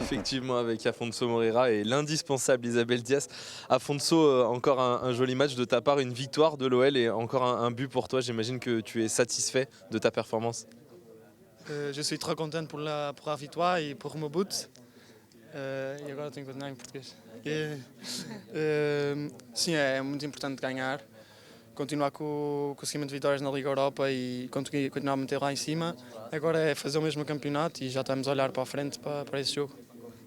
effectivement, avec Afonso Moreira et l'indispensable Isabelle Dias. Afonso, encore un joli match de ta part, une victoire de l'OL et encore un but pour toi. J'imagine que tu es satisfait de ta performance. Je suis très content pour la victoire et pour mon but. E agora tenho que continuar em português. Sim, é muito importante ganhar, continuar com o seguimento de vitórias na Liga Europa e continuar a manter lá em cima. Agora é fazer o mesmo campeonato e já estamos a olhar para a frente para esse jogo.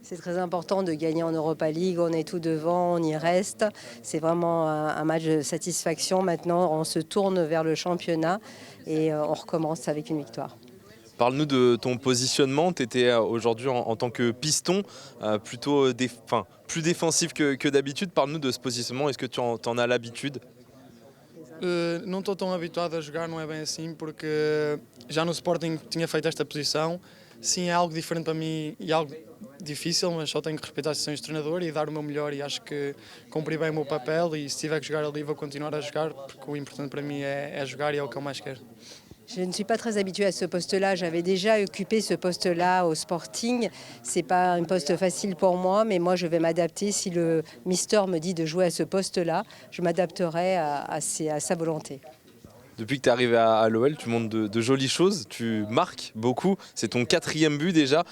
C'est très important de gagner en Europa League, on est tout devant, on y reste. C'est vraiment un match de satisfaction. Maintenant, on se tourne vers le championnat et on recommence avec une victoire. Parle-nous de ton positionnement. Tu étais aujourd'hui en tant que piston, plutôt plus défensif que d'habitude. Parle-nous de ce positionnement. Est-ce que tu en as l'habitude? Não estou tão habituado a jogar, não é bem assim, porque já no Sporting tinha feito esta posição. Sim, é algo diferente para mim e algo difícil, mas só tenho que respeitar as decisões do treinador e dar o meu melhor, e acho que cumpri bem o meu papel, e se tiver que jogar ali vou continuar a jogar, porque o importante para mim é jogar e é o que eu mais quero. Je ne suis pas très habituée à ce poste-là. J'avais déjà occupé ce poste-là au Sporting. Ce n'est pas un poste facile pour moi, mais moi je vais m'adapter. Si le mister me dit de jouer à ce poste-là, je m'adapterai à sa volonté. Depuis que tu es arrivé à l'OL, tu montres de jolies choses, tu marques beaucoup. C'est ton 4e but déjà.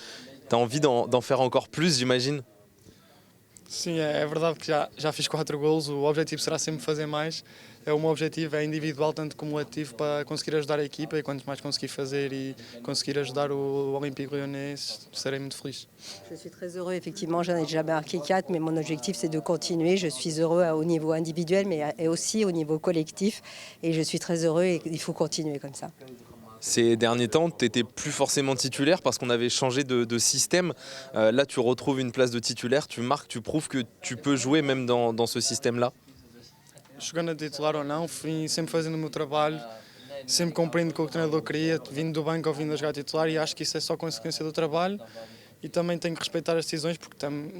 Tu as envie d'en faire encore plus, j'imagine? Sim, é verdade que já fiz 4 golos. O objetivo será sempre fazer mais. O meu objetivo é individual tanto como coletivo, para conseguir ajudar a equipa, e quanto mais conseguir fazer e conseguir ajudar o Olympique Lyonnais, serei muito feliz. Je suis très heureux, effectivement, j'en ai déjà marqué 4, mais mon objectif c'est de continuer. Je suis heureux au niveau individuel, mais aussi au niveau collectif, et je suis très heureux et il faut continuer comme ça. Ces derniers temps, tu n'étais plus forcément titulaire parce qu'on avait changé de système. Là, tu retrouves une place de titulaire, tu marques, tu prouves que tu peux jouer même dans ce système-là. Jogando a titular ou não, fui sempre fazendo o meu trabalho, sempre cumprindo com o que o treinador queria, vindo do banco ou vindo a jogar titular, e acho que isso é só consequência do trabalho. E também tenho que respeitar as decisões, porque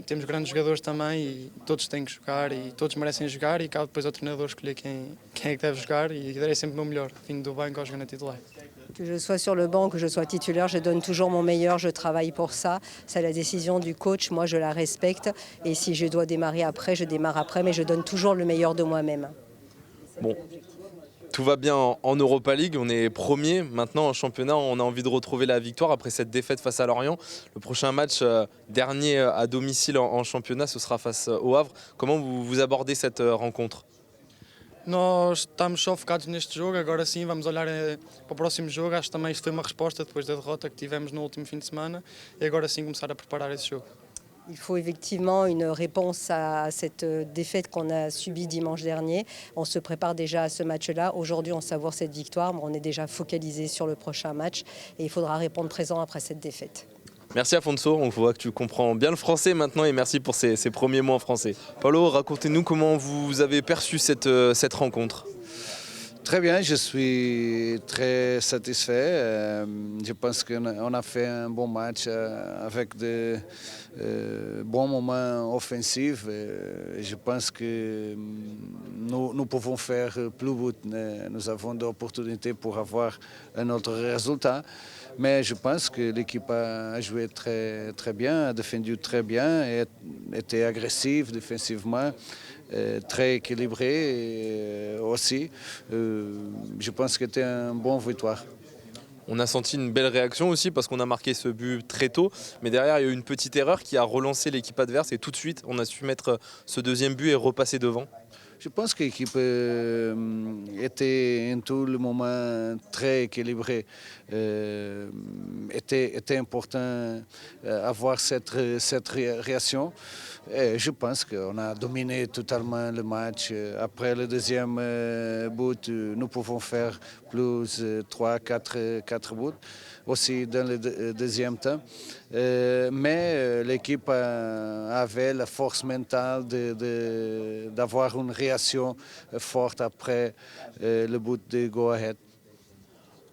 temos grandes jogadores também e todos têm que jogar e todos merecem jogar, e cabe depois ao treinador escolher quem é que deve jogar, e darei sempre o meu melhor, vindo do banco ou jogando a titular. Que je sois sur le banc, que je sois titulaire, je donne toujours mon meilleur, je travaille pour ça. C'est la décision du coach, moi je la respecte. Et si je dois démarrer après, je démarre après, mais je donne toujours le meilleur de moi-même. Bon, tout va bien en Europa League, on est premier. Maintenant en championnat, on a envie de retrouver la victoire après cette défaite face à Lorient. Le prochain match, dernier à domicile en championnat, ce sera face au Havre. Comment vous abordez cette rencontre? Nós estamos só focados neste jogo, agora sim vamos olhar para o próximo jogo. Acho que também isto foi uma resposta depois da derrota que tivemos no último fim de semana, e agora sim começar a preparar esse jogo. Il faut effectivement une réponse à cette défaite qu'on a subie dimanche dernier. On se prépare déjà à ce match-là. Aujourd'hui, on savoure cette victoire, mais on est déjà focalisé sur le prochain match. Et il faudra répondre présent après cette défaite. Merci Afonso, on voit que tu comprends bien le français maintenant, et merci pour ces premiers mots en français. Paulo, racontez-nous comment vous avez perçu cette rencontre. Très bien, je suis très satisfait. Je pense qu'on a fait un bon match avec de bons moments offensifs. Je pense que nous pouvons faire plus vite. Nous avons d'opportunités pour avoir un autre résultat. Mais je pense que l'équipe a joué très, très bien, a défendu très bien, et était agressive défensivement. Très équilibré aussi. Je pense que c'était une bonne victoire. On a senti une belle réaction aussi parce qu'on a marqué ce but très tôt, mais derrière il y a eu une petite erreur qui a relancé l'équipe adverse, et tout de suite on a su mettre ce deuxième but et repasser devant. Je pense que l'équipe était en tout le moment très équilibrée. Était important d'avoir cette réaction. Et je pense qu'on a dominé totalement le match. Après le deuxième but, nous pouvons faire plus 3-4 buts aussi dans le deuxième temps. Mais l'équipe avait la force mentale d'avoir une réaction forte après le but de Go Ahead.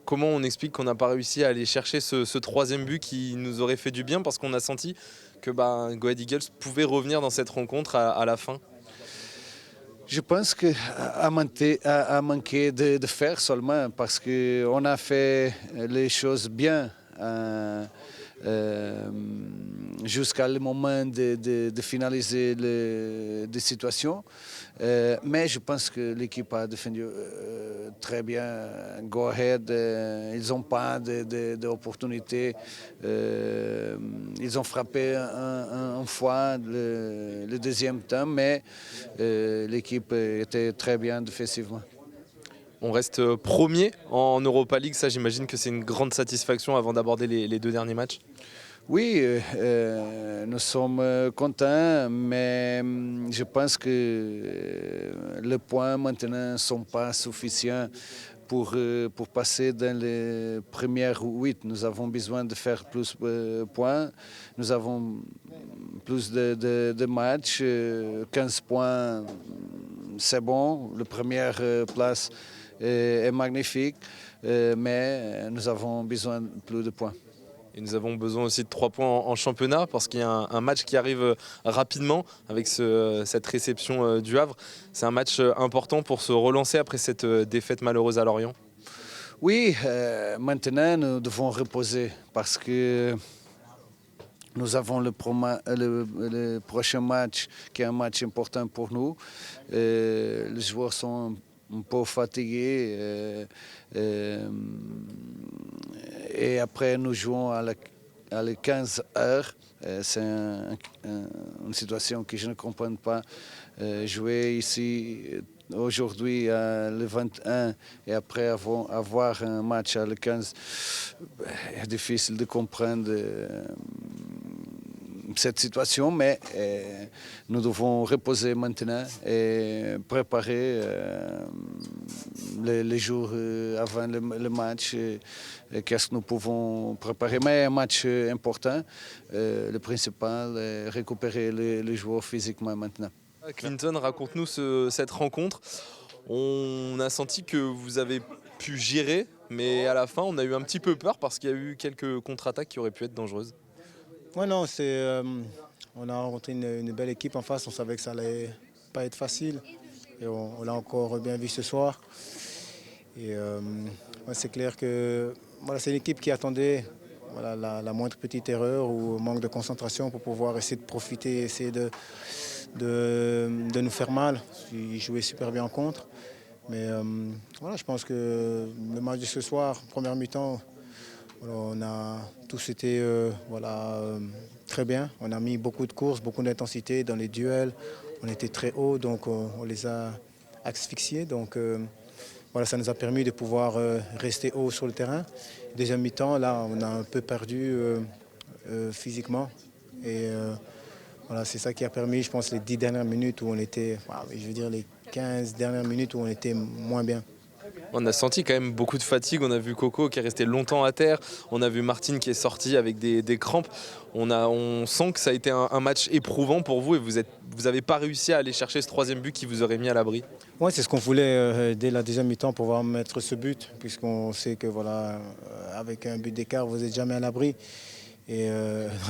Comment on explique qu'on n'a pas réussi à aller chercher ce troisième but qui nous aurait fait du bien, parce qu'on a senti que Go Ahead Eagles pouvait revenir dans cette rencontre à la fin? Je pense qu'à manqué de faire seulement, parce qu'on a fait les choses bien jusqu'à le moment de finaliser les situations. Mais je pense que l'équipe a défendu très bien. Go ahead, ils n'ont pas d'opportunité. Ils ont frappé une fois le deuxième temps, mais l'équipe était très bien défensivement. On reste premier en Europa League, ça j'imagine que c'est une grande satisfaction avant d'aborder les deux derniers matchs. Oui, nous sommes contents, mais je pense que les points maintenant ne sont pas suffisants pour passer dans les premières 8. Nous avons besoin de faire plus de points. Nous avons plus de matchs. 15 points, c'est bon. La première place est magnifique, mais nous avons besoin de plus de points. Et nous avons besoin aussi de 3 points en championnat parce qu'il y a un match qui arrive rapidement avec cette réception du Havre. C'est un match important pour se relancer après cette défaite malheureuse à Lorient. Oui, maintenant nous devons reposer parce que nous avons le prochain match qui est un match important pour nous. Les joueurs sont un peu fatigués. Et après, nous jouons à les 15 heures. C'est une situation que je ne comprends pas. Jouer ici aujourd'hui à le 21 et après avoir un match à le 15, c'est difficile de comprendre cette situation, mais nous devons reposer maintenant et préparer les jours avant le match. Qu'est-ce que nous pouvons préparer? Mais un match important, le principal est récupérer les joueurs physiquement maintenant. Clinton, raconte-nous cette rencontre. On a senti que vous avez pu gérer, mais à la fin, on a eu un petit peu peur parce qu'il y a eu quelques contre-attaques qui auraient pu être dangereuses. Ouais, non, on a rencontré une belle équipe en face. On savait que ça allait pas être facile. Et on l'a encore bien vu ce soir. Et ouais, c'est clair que voilà, c'est une équipe qui attendait voilà, la moindre petite erreur ou manque de concentration pour pouvoir essayer de profiter, essayer de nous faire mal. Ils jouaient super bien en contre. Mais voilà, je pense que le match de ce soir, première mi-temps, on a tous été très bien. On a mis beaucoup de courses, beaucoup d'intensité dans les duels. On était très haut, donc on les a asphyxiés. Donc voilà, ça nous a permis de pouvoir rester haut sur le terrain. Deuxième mi-temps, là, on a un peu perdu physiquement. Et voilà, c'est ça qui a permis, je pense, les 10 dernières minutes où on était, je veux dire les 15 dernières minutes où on était moins bien. On a senti quand même beaucoup de fatigue. On a vu Coco qui est resté longtemps à terre. On a vu Martine qui est sorti avec des crampes. On sent que ça a été un match éprouvant pour vous et vous n'avez pas réussi à aller chercher ce troisième but qui vous aurait mis à l'abri. Oui, c'est ce qu'on voulait dès la deuxième mi-temps, pouvoir mettre ce but, puisqu'on sait que voilà, avec un but d'écart, vous n'êtes jamais à l'abri. Et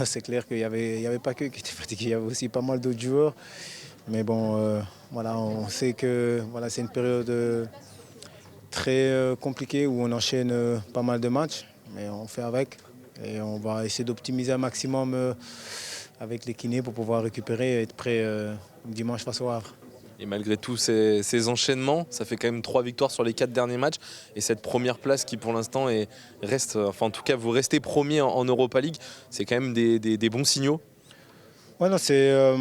c'est clair qu'il n'y avait pas que qui étaient fatigués, il y avait aussi pas mal d'autres joueurs. Mais bon, voilà, on sait que voilà, c'est une période très compliqué où on enchaîne pas mal de matchs, mais on fait avec et on va essayer d'optimiser un maximum avec les kinés pour pouvoir récupérer et être prêt dimanche face au Havre. Et malgré tous ces enchaînements, ça fait quand même 3 victoires sur les 4 derniers matchs et cette première place qui pour l'instant reste, enfin en tout cas vous restez premier en Europa League, c'est quand même des bons signaux. Ouais, non, c'est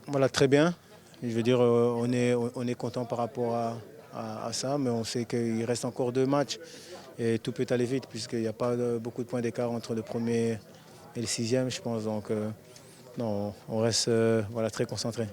voilà, très bien. Je veux dire, on est content par rapport à ça, mais on sait qu'il reste encore 2 matchs et tout peut aller vite puisqu'il n'y a pas beaucoup de points d'écart entre le premier et le 6e, je pense. Donc non, on reste voilà, très concentré.